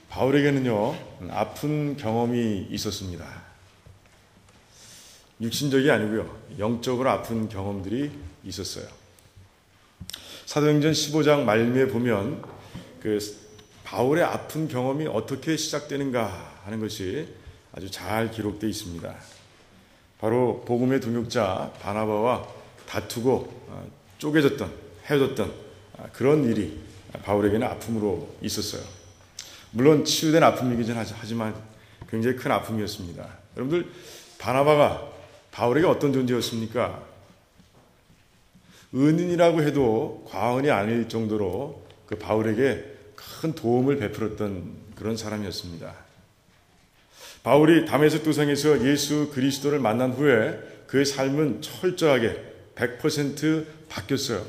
바울에게는요, 아픈 경험이 있었습니다. 육신적이 아니고요, 영적으로 아픈 경험들이 있었어요. 사도행전 15장 말미에 보면 그 바울의 아픈 경험이 어떻게 시작되는가 하는 것이 아주 잘 기록되어 있습니다. 바로 복음의 동역자 바나바와 다투고 쪼개졌던, 헤어졌던 그런 일이 바울에게는 아픔으로 있었어요. 물론 치유된 아픔이긴 하지만 굉장히 큰 아픔이었습니다. 여러분들, 바나바가 바울에게 어떤 존재였습니까? 은인이라고 해도 과언이 아닐 정도로 그 바울에게 큰 도움을 베풀었던 그런 사람이었습니다. 바울이 다메섹 도상에서 예수 그리스도를 만난 후에 그의 삶은 철저하게 100% 바뀌었어요.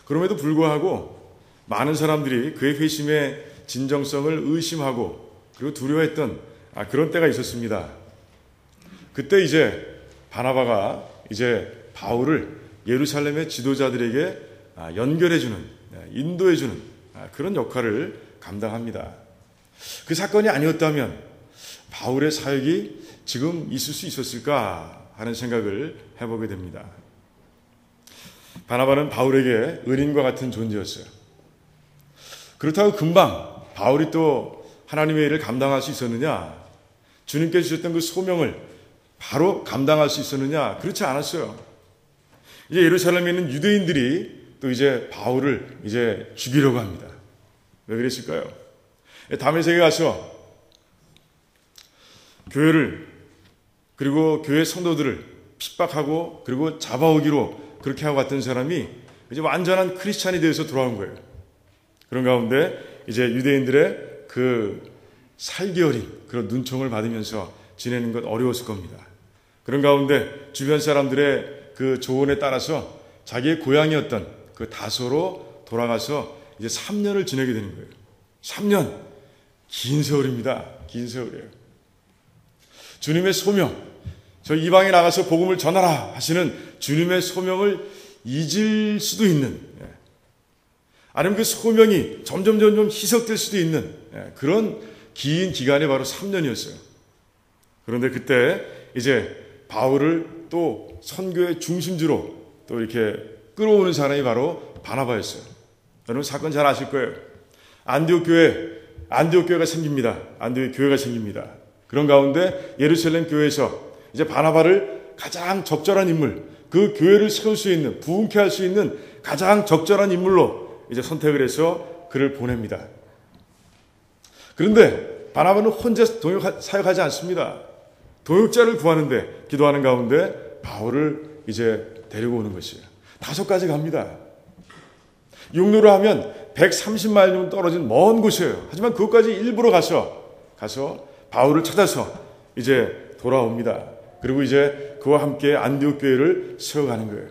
그럼에도 불구하고 많은 사람들이 그의 회심의 진정성을 의심하고 그리고 두려워했던 그런 때가 있었습니다. 그때 이제 바나바가 이제 바울을 예루살렘의 지도자들에게 연결해주는, 인도해주는 그런 역할을 감당합니다. 그 사건이 아니었다면 바울의 사역이 지금 있을 수 있었을까 하는 생각을 해보게 됩니다. 바나바는 바울에게 은인과 같은 존재였어요. 그렇다고 금방 바울이 또 하나님의 일을 감당할 수 있었느냐? 주님께 주셨던 그 소명을 바로 감당할 수 있었느냐? 그렇지 않았어요. 이제 예루살렘에 있는 유대인들이 또 이제 바울을 이제 죽이려고 합니다. 왜 그랬을까요? 다메섹에 가서 교회를 그리고 교회 성도들을 핍박하고 그리고 잡아오기로 그렇게 하고 갔던 사람이 이제 완전한 크리스찬이 되어서 돌아온 거예요. 그런 가운데 이제 유대인들의 그 살기 어린 그런 눈총을 받으면서 지내는 것 어려웠을 겁니다. 그런 가운데 주변 사람들의 그 조언에 따라서 자기의 고향이었던 그 다소로 돌아가서 이제 3년을 지내게 되는 거예요. 3년. 긴 세월입니다. 긴 세월이에요. 주님의 소명, 저 이방에 나가서 복음을 전하라 하시는 주님의 소명을 잊을 수도 있는, 아니면 그 소명이 점점 희석될 수도 있는 그런 긴 기간이 바로 3년이었어요. 그런데 그때 이제 바울을 또 선교의 중심지로 또 이렇게 끌어오는 사람이 바로 바나바였어요. 여러분 사건 잘 아실 거예요. 안디옥 교회가 생깁니다. 안디옥 교회가 생깁니다. 그런 가운데 예루살렘 교회에서 이제 바나바를 가장 적절한 인물, 그 교회를 세울 수 있는, 부흥케 할 수 있는 가장 적절한 인물로 이제 선택을 해서 그를 보냅니다. 그런데 바나바는 혼자 사역하지 않습니다. 동역자를 구하는데 기도하는 가운데 바울을 이제 데리고 오는 것이에요. 5가지 갑니다. 육로로 하면 130마일 정도 떨어진 먼 곳이에요. 하지만 그것까지 일부러 가서 바울을 찾아서 이제 돌아옵니다. 그리고 이제 그와 함께 안디옥 교회를 세워가는 거예요.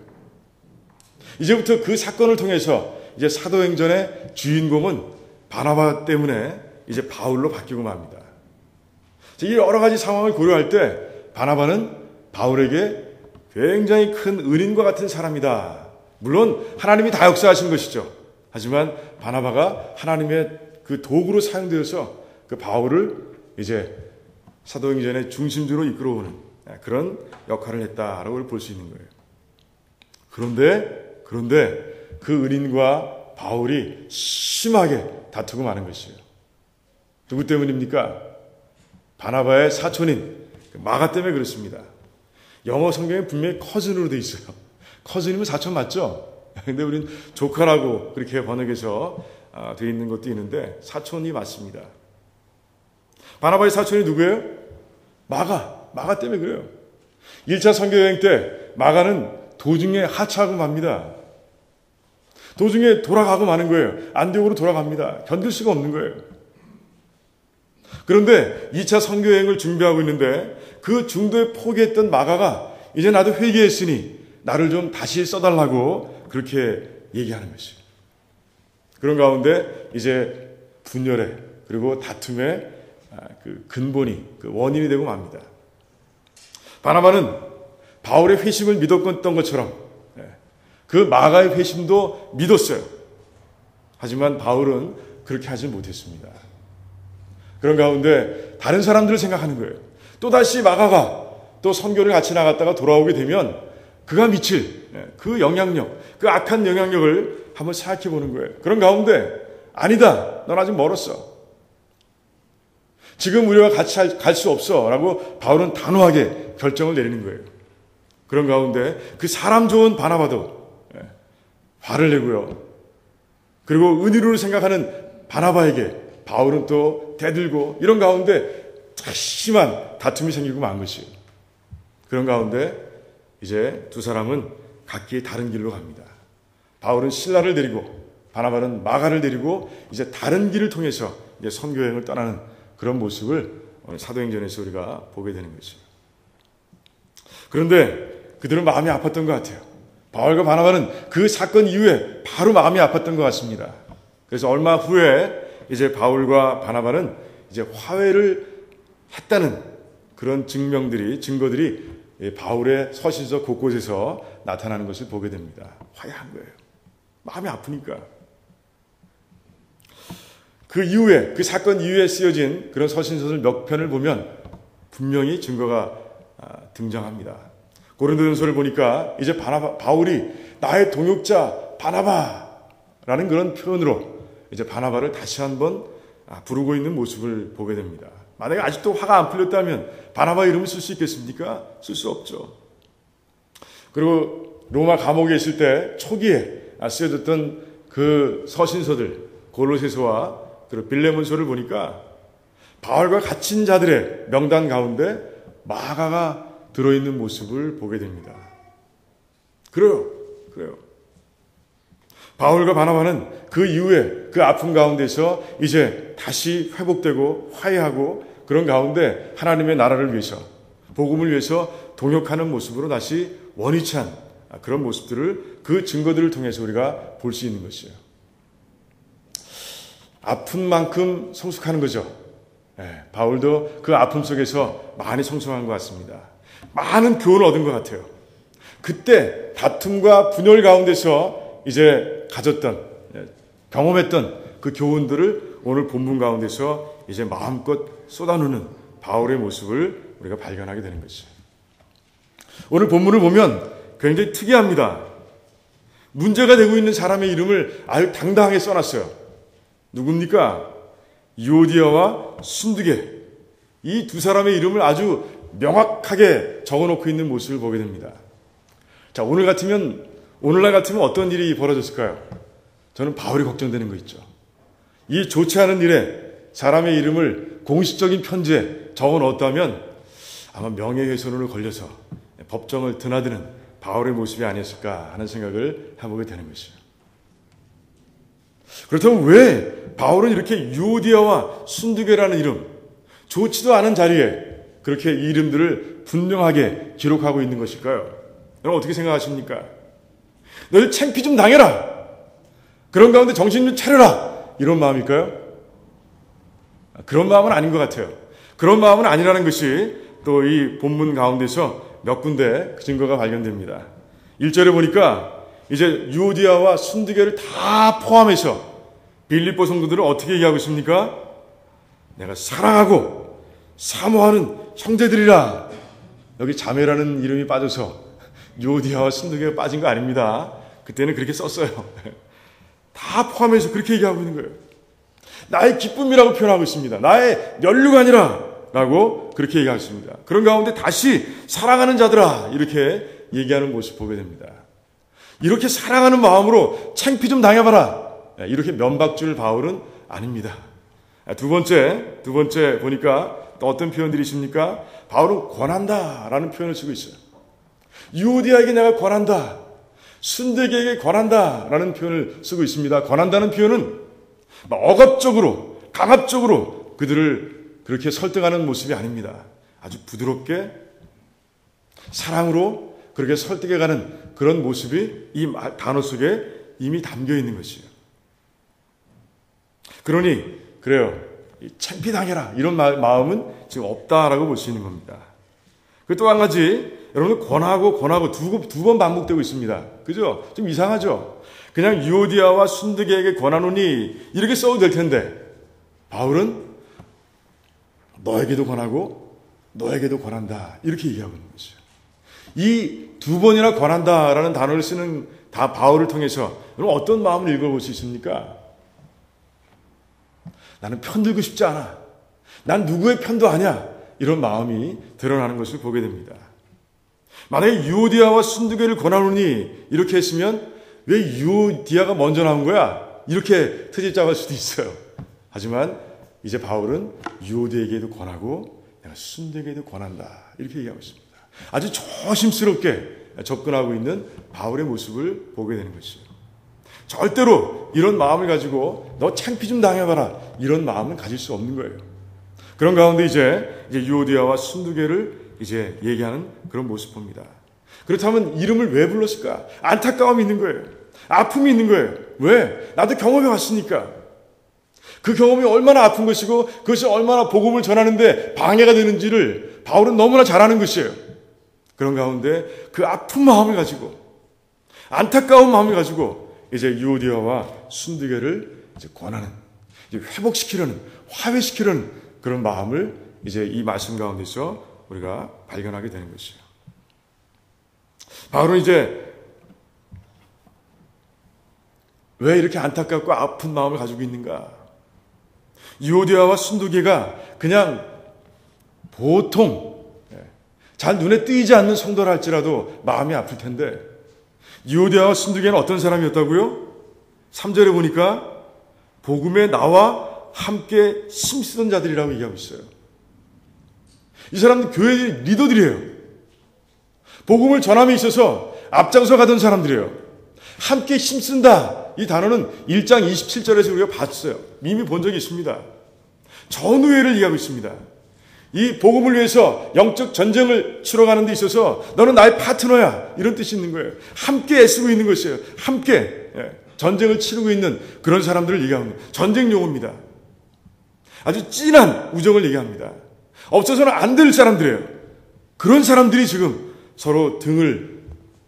이제부터 그 사건을 통해서 이제 사도행전의 주인공은 바나바 때문에 이제 바울로 바뀌고 맙니다. 이 여러 가지 상황을 고려할 때 바나바는 바울에게 굉장히 큰 은인과 같은 사람이다. 물론 하나님이 다 역사하신 것이죠. 하지만 바나바가 하나님의 그 도구로 사용되어서 그 바울을 이제 사도행전의 중심지로 이끌어오는 그런 역할을 했다라고 볼 수 있는 거예요. 그런데 그 은인과 바울이 심하게 다투고 마는 것이에요. 누구 때문입니까? 바나바의 사촌인 마가 때문에 그렇습니다. 영어 성경에 분명히 커즌으로 되어 있어요. 커즌이면 사촌 맞죠? 근데 우린 조카라고 그렇게 번역해서 되어 있는 것도 있는데 사촌이 맞습니다. 바나바의 사촌이 누구예요? 마가 때문에 그래요. 1차 선교여행 때 마가는 도중에 하차하고 맙니다. 도중에 돌아가고 마는 거예요. 안디옥으로 돌아갑니다. 견딜 수가 없는 거예요. 그런데 2차 선교여행을 준비하고 있는데 그 중도에 포기했던 마가가 이제 나도 회개했으니 나를 좀 다시 써달라고 그렇게 얘기하는 것이에요. 그런 가운데 이제 분열에 그리고 다툼의 그 근본이 그 원인이 되고 맙니다. 바나바는 바울의 회심을 믿었던 것처럼 그 마가의 회심도 믿었어요. 하지만 바울은 그렇게 하지 못했습니다. 그런 가운데 다른 사람들을 생각하는 거예요. 또다시 마가가 또 선교를 같이 나갔다가 돌아오게 되면 그가 미칠 그 영향력, 그 악한 영향력을 한번 생각해 보는 거예요. 그런 가운데 아니다, 넌 아직 멀었어. 지금 우리와 같이 갈 수 없어 라고 바울은 단호하게 결정을 내리는 거예요. 그런 가운데 그 사람 좋은 바나바도 화를 내고요. 그리고 은혜로를 생각하는 바나바에게 바울은 또 대들고 이런 가운데 심한 다툼이 생기고 만 것이에요. 그런 가운데 이제 두 사람은 각기 다른 길로 갑니다. 바울은 실라를 데리고 바나바는 마가를 데리고 이제 다른 길을 통해서 이제 선교여행을 떠나는 그런 모습을 오늘 사도행전에서 우리가 보게 되는 것이죠. 그런데 그들은 마음이 아팠던 것 같아요. 바울과 바나바는 그 사건 이후에 바로 마음이 아팠던 것 같습니다. 그래서 얼마 후에 이제 바울과 바나바는 이제 화해를 했다는 그런 증거들이 바울의 서신서 곳곳에서 나타나는 것을 보게 됩니다. 화해한 거예요. 마음이 아프니까. 그 이후에, 그 사건 이후에 쓰여진 그런 서신서들 몇 편을 보면 분명히 증거가 등장합니다. 고린도전서를 보니까 이제 바울이 나의 동역자 바나바라는 그런 표현으로 이제 바나바를 다시 한번 부르고 있는 모습을 보게 됩니다. 만약에 아직도 화가 안 풀렸다면 바나바 이름을 쓸 수 있겠습니까? 쓸 수 없죠. 그리고 로마 감옥에 있을 때 초기에 쓰여졌던 그 서신서들 골로새서와 그리고 빌레몬서를 보니까 바울과 갇힌 자들의 명단 가운데 마가가 들어있는 모습을 보게 됩니다. 그래요. 바울과 바나바는 그 이후에 그 아픔 가운데서 이제 다시 회복되고 화해하고 그런 가운데 하나님의 나라를 위해서 복음을 위해서 동역하는 모습으로 다시 원위치한 그런 모습들을 그 증거들을 통해서 우리가 볼 수 있는 것이에요. 아픈 만큼 성숙하는 거죠. 바울도 그 아픔 속에서 많이 성숙한 것 같습니다. 많은 교훈을 얻은 것 같아요. 그때 다툼과 분열 가운데서 이제 경험했던 그 교훈들을 오늘 본문 가운데서 이제 마음껏 쏟아놓는 바울의 모습을 우리가 발견하게 되는 것이죠. 오늘 본문을 보면 굉장히 특이합니다. 문제가 되고 있는 사람의 이름을 아주 당당하게 써놨어요. 누굽니까? 유오디아와 순두계. 이 두 사람의 이름을 아주 명확하게 적어놓고 있는 모습을 보게 됩니다. 자, 오늘날 같으면 어떤 일이 벌어졌을까요? 저는 바울이 걱정되는 거 있죠. 이 좋지 않은 일에 사람의 이름을 공식적인 편지에 적어 넣었다면 아마 명예훼손으로 걸려서 법정을 드나드는 바울의 모습이 아니었을까 하는 생각을 해보게 되는 것이죠. 그렇다면 왜 바울은 이렇게 유오디아와 순두계라는 이름, 좋지도 않은 자리에 그렇게 이 이름들을 분명하게 기록하고 있는 것일까요? 여러분 어떻게 생각하십니까? 너희 창피 좀 당해라. 그런 가운데 정신 좀 차려라. 이런 마음일까요? 그런 마음은 아닌 것 같아요. 그런 마음은 아니라는 것이 또 이 본문 가운데서 몇 군데 그 증거가 발견됩니다. 1절에 보니까 이제 유오디아와 순두계를 다 포함해서 빌립보 성도들은 어떻게 얘기하고 있습니까? 내가 사랑하고 사모하는 형제들이라. 여기 자매라는 이름이 빠져서 유오디아와 순두계가 빠진 거 아닙니다. 그때는 그렇게 썼어요. 다 포함해서 그렇게 얘기하고 있는 거예요. 나의 기쁨이라고 표현하고 있습니다. 나의 면류관이라 라고 그렇게 얘기하고 있습니다. 그런 가운데 다시 사랑하는 자들아 이렇게 얘기하는 모습 보게 됩니다. 이렇게 사랑하는 마음으로 창피 좀 당해봐라. 이렇게 면박줄 바울은 아닙니다. 두 번째 보니까 또 어떤 표현들이 있습니까? 바울은 권한다 라는 표현을 쓰고 있어요. 유오디아에게 내가 권한다. 순두계에게 권한다 라는 표현을 쓰고 있습니다. 권한다는 표현은 억압적으로 강압적으로 그들을 그렇게 설득하는 모습이 아닙니다. 아주 부드럽게 사랑으로 그렇게 설득해가는 그런 모습이 이 단어 속에 이미 담겨 있는 것이에요. 그러니 그래요. 창피당해라 이런 마음은 지금 없다라고 볼 수 있는 겁니다. 그 또 한 가지 여러분 권하고 두 번 반복되고 있습니다. 그죠? 좀 이상하죠? 그냥 유오디아와 순두계에게 권하노니 이렇게 써도 될 텐데 바울은 너에게도 권하고 너에게도 권한다. 이렇게 얘기하고 있는 것이죠. 이 두 번이나 권한다라는 단어를 쓰는 다 바울을 통해서 여러분 어떤 마음을 읽어볼 수 있습니까? 나는 편들고 싶지 않아. 난 누구의 편도 아니야. 이런 마음이 드러나는 것을 보게 됩니다. 만약에 유오디아와 순두개를 권하노니 이렇게 했으면 왜 유오디아가 먼저 나온 거야? 이렇게 트집 잡을 수도 있어요. 하지만 이제 바울은 유오디에게도 권하고 내가 순두개에게도 권한다. 이렇게 얘기하고 있습니다. 아주 조심스럽게 접근하고 있는 바울의 모습을 보게 되는 것이죠. 절대로 이런 마음을 가지고 너 창피 좀 당해봐라. 이런 마음은 가질 수 없는 거예요. 그런 가운데 이제 유오디아와 순두개를 이제 얘기하는 그런 모습 봅니다. 그렇다면 이름을 왜 불렀을까? 안타까움이 있는 거예요. 아픔이 있는 거예요. 왜? 나도 경험해 왔으니까. 그 경험이 얼마나 아픈 것이고 그것이 얼마나 복음을 전하는데 방해가 되는지를 바울은 너무나 잘 아는 것이에요. 그런 가운데 그 아픈 마음을 가지고 안타까운 마음을 가지고 이제 유오디아와 순두개를 이제 권하는, 이제 회복시키려는, 화해시키려는 그런 마음을 이제 이 말씀 가운데서 우리가 발견하게 되는 것이에요. 바울은 이제 왜 이렇게 안타깝고 아픈 마음을 가지고 있는가? 유오디아와 순두개가 그냥 보통 잘 눈에 띄지 않는 성도라 할지라도 마음이 아플 텐데 유오디아와 순두개는 어떤 사람이었다고요? 3절에 보니까 복음에 나와 함께 힘쓰던 자들이라고 얘기하고 있어요. 이 사람들 교회의 리더들이에요. 복음을 전함에 있어서 앞장서 가던 사람들이에요. 함께 힘쓴다. 이 단어는 1장 27절에서 우리가 봤어요. 이미 본 적이 있습니다. 전우회를 얘기하고 있습니다. 이 복음을 위해서 영적 전쟁을 치러가는 데 있어서 너는 나의 파트너야. 이런 뜻이 있는 거예요. 함께 애쓰고 있는 것이에요. 함께 전쟁을 치르고 있는 그런 사람들을 얘기하는 거예요. 전쟁 용어입니다. 아주 진한 우정을 얘기합니다. 없어서는 안 될 사람들이에요. 그런 사람들이 지금 서로 등을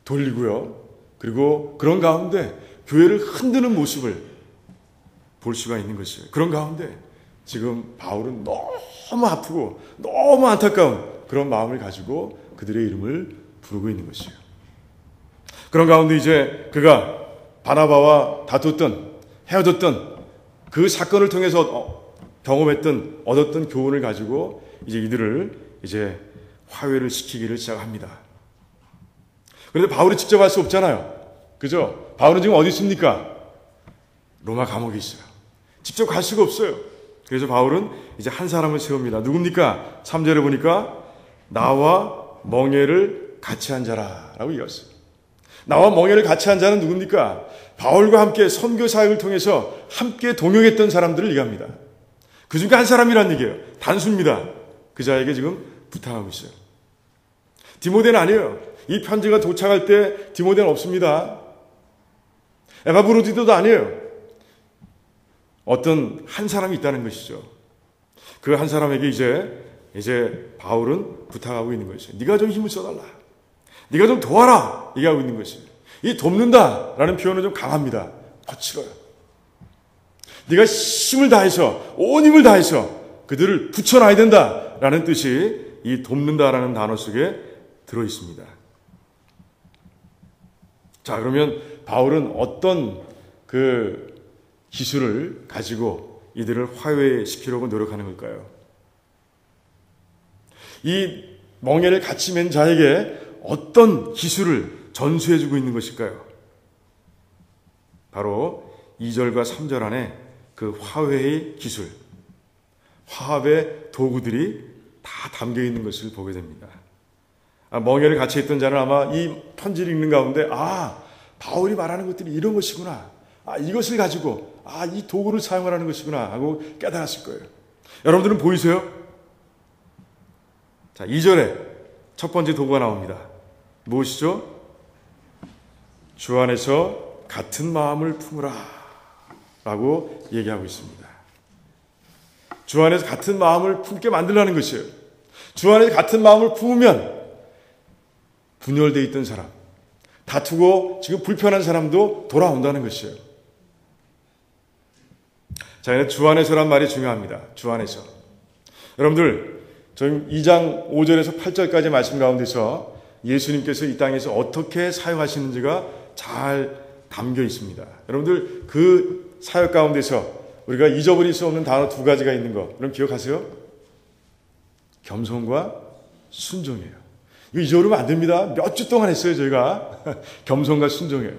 돌리고요. 그리고 그런 가운데 교회를 흔드는 모습을 볼 수가 있는 것이에요. 그런 가운데 지금 바울은 너무 아프고 너무 안타까운 그런 마음을 가지고 그들의 이름을 부르고 있는 것이에요. 그런 가운데 이제 그가 바나바와 다퉜던, 헤어졌던 그 사건을 통해서 경험했던, 얻었던 교훈을 가지고 이제 이들을 이제 화해를 시키기를 시작합니다. 그런데 바울이 직접 할 수 없잖아요. 그죠? 바울은 지금 어디 있습니까? 로마 감옥에 있어요. 직접 갈 수가 없어요. 그래서 바울은 이제 한 사람을 세웁니다. 누굽니까? 3절에 보니까 나와 멍에를 같이 한 자라라고 얘기했어요. 나와 멍에를 같이 한 자는 누굽니까? 바울과 함께 선교 사역을 통해서 함께 동역했던 사람들을 얘기합니다. 그 중에 한 사람이란 얘기예요. 단수입니다. 그 자에게 지금 부탁하고 있어요. 디모데는 아니에요. 이 편지가 도착할 때 디모데는 없습니다. 에바브로디도도 아니에요. 어떤 한 사람이 있다는 것이죠. 그 한 사람에게 이제 바울은 부탁하고 있는 것이죠. 네가 좀 힘을 써달라. 네가 좀 도와라. 얘기하고 있는 것이에요. 이 돕는다라는 표현은 좀 강합니다. 거칠어요. 네가 힘을 다해서, 온 힘을 다해서 그들을 붙여놔야 된다라는 뜻이 이 돕는다라는 단어 속에 들어 있습니다. 자, 그러면 바울은 어떤 그 기술을 가지고 이들을 화해시키려고 노력하는 걸까요? 이 멍에를 같이 맨 자에게 어떤 기술을 전수해주고 있는 것일까요? 바로 2절과 3절 안에 그 화해의 기술, 화합의 도구들이 다 담겨 있는 것을 보게 됩니다. 멍에를 같이 했던 자는 아마 이 편지를 읽는 가운데 바울이 말하는 것들이 이런 것이구나. 이것을 가지고 이 도구를 사용하라는 것이구나 하고 깨달았을 거예요. 여러분들은 보이세요? 자, 2절에 첫 번째 도구가 나옵니다. 무엇이죠? 주 안에서 같은 마음을 품으라 라고 얘기하고 있습니다. 주 안에서 같은 마음을 품게 만들라는 것이에요. 주 안에서 같은 마음을 품으면 분열되어 있던 사람, 다투고 지금 불편한 사람도 돌아온다는 것이에요. 자, 주 안에서란 말이 중요합니다. 주 안에서. 여러분들, 저희 2장 5절에서 8절까지 말씀 가운데서 예수님께서 이 땅에서 어떻게 사역하시는지가 잘 담겨 있습니다. 여러분들, 그 사역 가운데서 우리가 잊어버릴 수 없는 단어 두 가지가 있는 거, 여러분 기억하세요? 겸손과 순종이에요. 이거 잊어버리면 안 됩니다. 몇 주 동안 했어요, 저희가. 겸손과 순종이에요.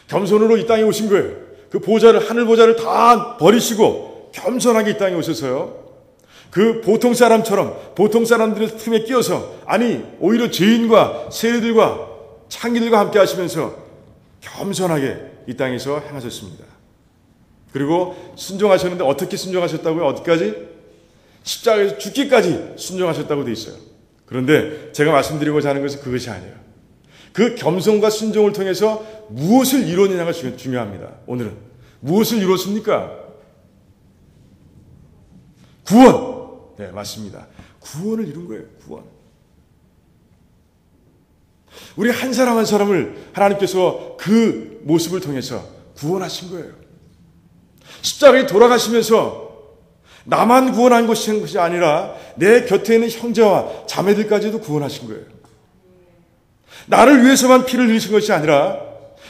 겸손으로 이 땅에 오신 거예요. 그 보좌를, 하늘 보좌를 다 버리시고 겸손하게 이 땅에 오셔서요. 그 보통 사람처럼, 보통 사람들의 틈에 끼어서, 아니 오히려 죄인과 세리들과 창기들과 함께 하시면서 겸손하게 이 땅에서 행하셨습니다. 그리고 순종하셨는데 어떻게 순종하셨다고요? 어디까지? 십자가에서 죽기까지 순종하셨다고 돼 있어요. 그런데 제가 말씀드리고자 하는 것은 그것이 아니에요. 그 겸손과 순종을 통해서 무엇을 이루느냐가 중요합니다. 오늘은 무엇을 이뤘습니까? 구원. 네, 맞습니다. 구원을 이룬 거예요. 구원. 우리 한 사람 한 사람을 하나님께서 그 모습을 통해서 구원하신 거예요. 십자가에 돌아가시면서 나만 구원한 것이 아니라 내 곁에 있는 형제와 자매들까지도 구원하신 거예요. 나를 위해서만 피를 흘리신 것이 아니라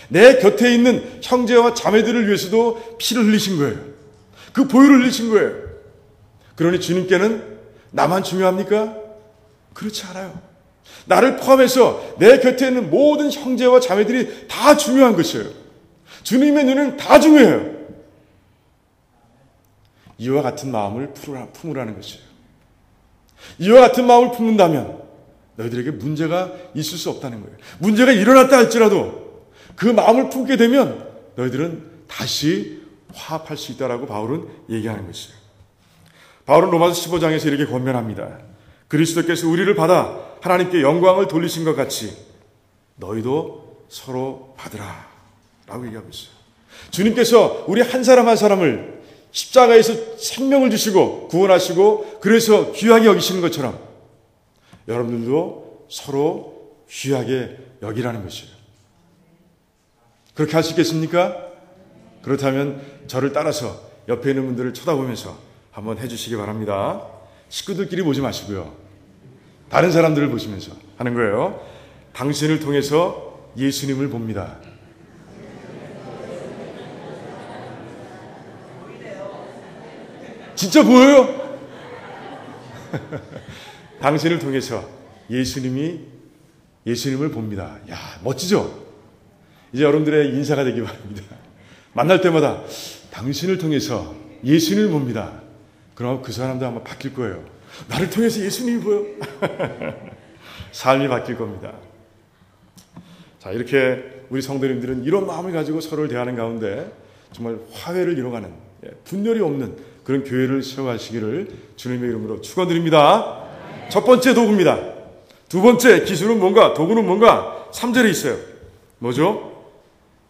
내 곁에 있는 형제와 자매들을 위해서도 피를 흘리신 거예요. 그 보혈을 흘리신 거예요. 그러니 주님께는 나만 중요합니까? 그렇지 않아요. 나를 포함해서 내 곁에 있는 모든 형제와 자매들이 다 중요한 것이에요. 주님의 눈에는 다 중요해요. 이와 같은 마음을 품으라는 것이에요. 이와 같은 마음을 품는다면 너희들에게 문제가 있을 수 없다는 거예요. 문제가 일어났다 할지라도 그 마음을 품게 되면 너희들은 다시 화합할 수 있다라고 바울은 얘기하는 것이에요. 바울은 로마서 15장에서 이렇게 권면합니다. 그리스도께서 우리를 받아 하나님께 영광을 돌리신 것 같이 너희도 서로 받으라 라고 얘기하고 있어요. 주님께서 우리 한 사람 한 사람을 십자가에서 생명을 주시고 구원하시고 그래서 귀하게 여기시는 것처럼 여러분들도 서로 귀하게 여기라는 것이에요. 그렇게 할 수 있겠습니까? 그렇다면 저를 따라서 옆에 있는 분들을 쳐다보면서 한번 해주시기 바랍니다. 식구들끼리 보지 마시고요. 다른 사람들을 보시면서 하는 거예요. 당신을 통해서 예수님을 봅니다. 진짜 보여요? 당신을 통해서 예수님을 봅니다. 야, 멋지죠? 이제 여러분들의 인사가 되기 바랍니다. 만날 때마다 당신을 통해서 예수님을 봅니다. 그럼 그 사람도 아마 바뀔 거예요. 나를 통해서 예수님이 보여. 삶이 바뀔 겁니다. 자, 이렇게 우리 성도님들은 이런 마음을 가지고 서로를 대하는 가운데 정말 화해를 이뤄가는 분열이 없는 그런 교회를 세워가시기를 주님의 이름으로 축원드립니다. 첫 번째 도구입니다. 두 번째 기술은 뭔가, 도구는 뭔가 3절에 있어요. 뭐죠?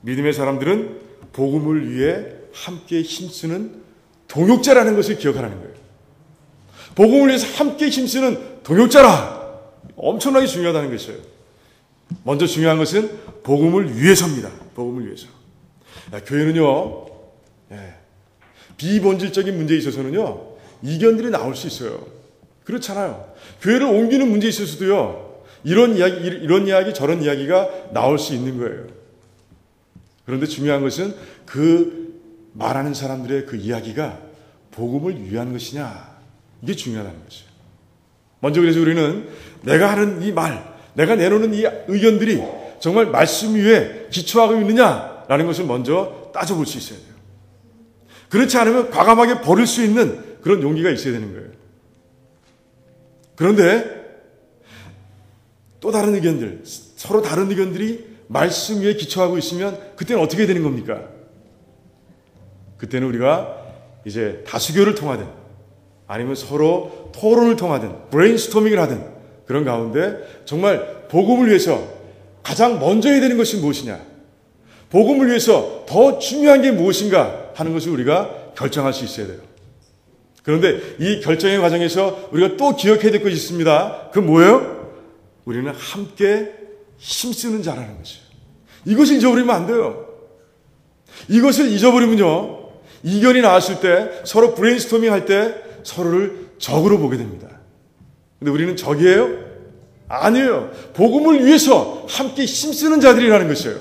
믿음의 사람들은 복음을 위해 함께 힘쓰는 동역자라는 것을 기억하라는 거예요. 복음을 위해서 함께 힘쓰는 동역자라. 엄청나게 중요하다는 것이에요. 먼저 중요한 것은 복음을 위해서입니다. 복음을 위해서. 교회는요, 비본질적인 문제에 있어서는요, 이견들이 나올 수 있어요. 그렇잖아요. 교회를 옮기는 문제에 있어서도요, 이런 이야기, 저런 이야기가 나올 수 있는 거예요. 그런데 중요한 것은 그 말하는 사람들의 그 이야기가 복음을 위한 것이냐, 이게 중요하다는 것이에요. 먼저 그래서 우리는 내가 하는 이 말, 내가 내놓는 이 의견들이 정말 말씀 위에 기초하고 있느냐라는 것을 먼저 따져볼 수 있어야 돼요. 그렇지 않으면 과감하게 버릴 수 있는 그런 용기가 있어야 되는 거예요. 그런데 또 다른 의견들, 서로 다른 의견들이 말씀 위에 기초하고 있으면 그때는 어떻게 되는 겁니까? 그때는 우리가 이제 다수교를 통하든 아니면 서로 토론을 통하든 브레인스토밍을 하든 그런 가운데 정말 복음을 위해서 가장 먼저 해야 되는 것이 무엇이냐, 복음을 위해서 더 중요한 게 무엇인가 하는 것을 우리가 결정할 수 있어야 돼요. 그런데 이 결정의 과정에서 우리가 또 기억해야 될 것이 있습니다. 그건 뭐예요? 우리는 함께 힘쓰는 자라는 것이에요. 이것을 잊어버리면 안 돼요. 이것을 잊어버리면요, 이견이 나왔을 때, 서로 브레인스토밍 할 때 서로를 적으로 보게 됩니다. 근데 우리는 적이에요? 아니에요. 복음을 위해서 함께 힘쓰는 자들이라는 것이에요.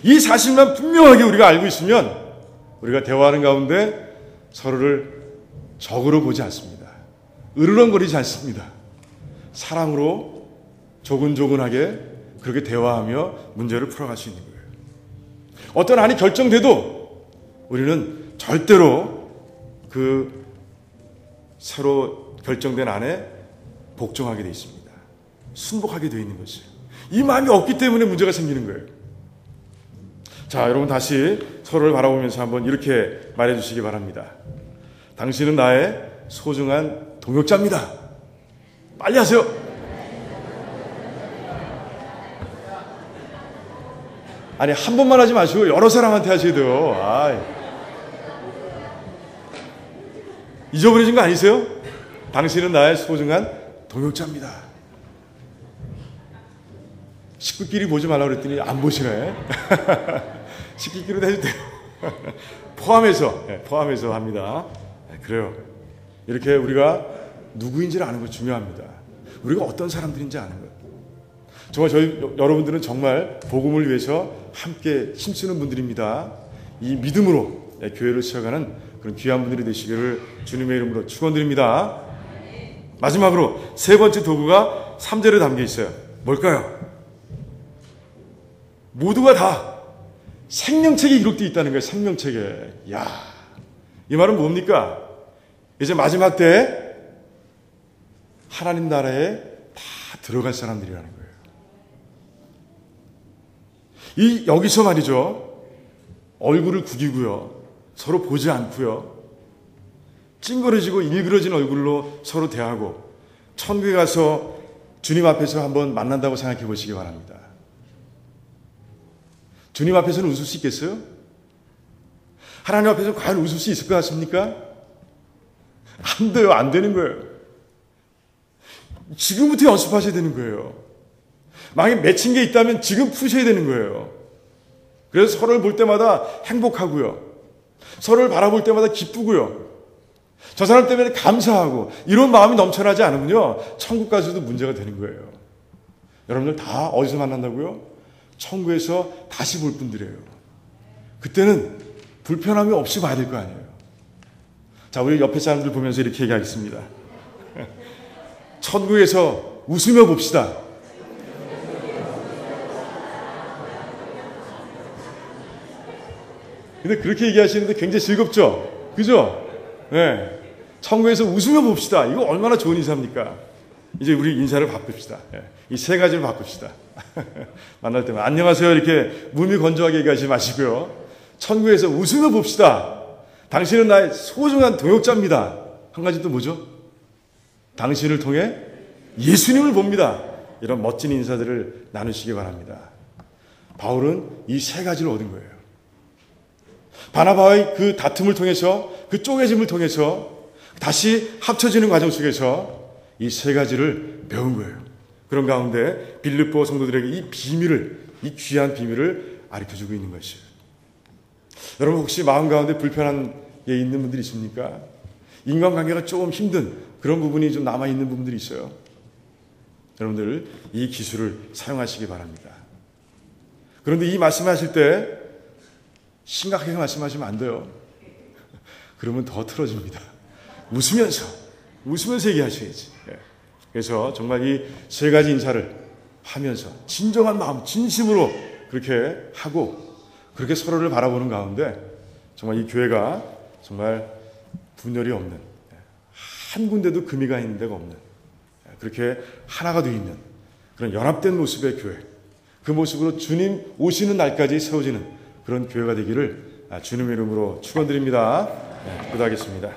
이 사실만 분명하게 우리가 알고 있으면 우리가 대화하는 가운데 서로를 적으로 보지 않습니다. 으르렁거리지 않습니다. 사랑으로 조근조근하게 그렇게 대화하며 문제를 풀어갈 수 있는 거예요. 어떤 안이 결정돼도 우리는 절대로 그 새로 결정된 안에 복종하게 되어 있습니다. 순복하게 되어 있는 것이에요. 이 마음이 없기 때문에 문제가 생기는 거예요. 자, 여러분 다시 서로를 바라보면서 한번 이렇게 말해주시기 바랍니다. 당신은 나의 소중한 동역자입니다. 빨리 하세요. 아니, 한 번만 하지 마시고 여러 사람한테 하셔야 돼요. 잊어버리신 거 아니세요? 당신은 나의 소중한 동역자입니다. 식구끼리 보지 말라고 그랬더니 안 보시네. 식구끼리도 해도 돼요. 포함해서 합니다. 그래요. 이렇게 우리가 누구인지를 아는 것 중요합니다. 우리가 어떤 사람들인지 아는 것. 정말 여러분들은 정말 복음을 위해서 함께 힘쓰는 분들입니다. 이 믿음으로 교회를 세워가는 그런 귀한 분들이 되시기를 주님의 이름으로 축원드립니다. 마지막으로 세 번째 도구가 3절에 담겨 있어요. 뭘까요? 모두가 다 생명책에 기록되어 있다는 거예요. 생명책에. 이 말은 뭡니까? 이제 마지막 때 하나님 나라에 다 들어갈 사람들이라는 거예요. 여기서 말이죠. 얼굴을 구기고요. 서로 보지 않고요. 찡그러지고 일그러진 얼굴로 서로 대하고 천국에 가서 주님 앞에서 한번 만난다고 생각해 보시기 바랍니다. 주님 앞에서는 웃을 수 있겠어요? 하나님 앞에서 과연 웃을 수 있을 것 같습니까? 안 돼요. 안 되는 거예요. 지금부터 연습하셔야 되는 거예요. 만약에 맺힌 게 있다면 지금 푸셔야 되는 거예요. 그래서 서로를 볼 때마다 행복하고요. 서로를 바라볼 때마다 기쁘고요. 저 사람 때문에 감사하고 이런 마음이 넘쳐나지 않으면요. 천국 가서도 문제가 되는 거예요. 여러분들 다 어디서 만난다고요? 천국에서 다시 볼 분들이에요. 그때는 불편함이 없이 봐야 될 거 아니에요. 자, 우리 옆에 사람들 보면서 이렇게 얘기하겠습니다. 천국에서 웃으며 봅시다. 근데 그렇게 얘기하시는데 굉장히 즐겁죠? 그죠? 네. 천국에서 웃으며 봅시다. 이거 얼마나 좋은 인사입니까? 이제 우리 인사를 바꿉시다. 이 세 가지를 바꿉시다. 만날 때만 안녕하세요 이렇게 무미건조하게 얘기하지 마시고요. 천국에서 웃으며 봅시다. 당신은 나의 소중한 동역자입니다. 한 가지 또 뭐죠? 당신을 통해 예수님을 봅니다. 이런 멋진 인사들을 나누시기 바랍니다. 바울은 이 세 가지를 얻은 거예요. 바나바의 그 다툼을 통해서, 그 쪼개짐을 통해서 다시 합쳐지는 과정 속에서 이 세 가지를 배운 거예요. 그런 가운데 빌립보 성도들에게 이 비밀을, 이 귀한 비밀을 가르쳐주고 있는 것이에요. 여러분 혹시 마음 가운데 불편한 게 있는 분들이 있습니까? 인간관계가 조금 힘든 그런 부분이 좀 남아있는 부분들이 있어요. 여러분들 이 기술을 사용하시기 바랍니다. 그런데 이 말씀하실 때 심각하게 말씀하시면 안 돼요. 그러면 더 틀어집니다. 웃으면서 얘기하셔야지. 그래서 정말 이 세 가지 인사를 하면서 진정한 마음, 진심으로 그렇게 하고 그렇게 서로를 바라보는 가운데 정말 이 교회가 정말 분열이 없는, 한 군데도 금이 가 있는 데가 없는, 그렇게 하나가 되어 있는 그런 연합된 모습의 교회, 그 모습으로 주님 오시는 날까지 세워지는 그런 교회가 되기를 주님의 이름으로 축원드립니다. 기도하겠습니다.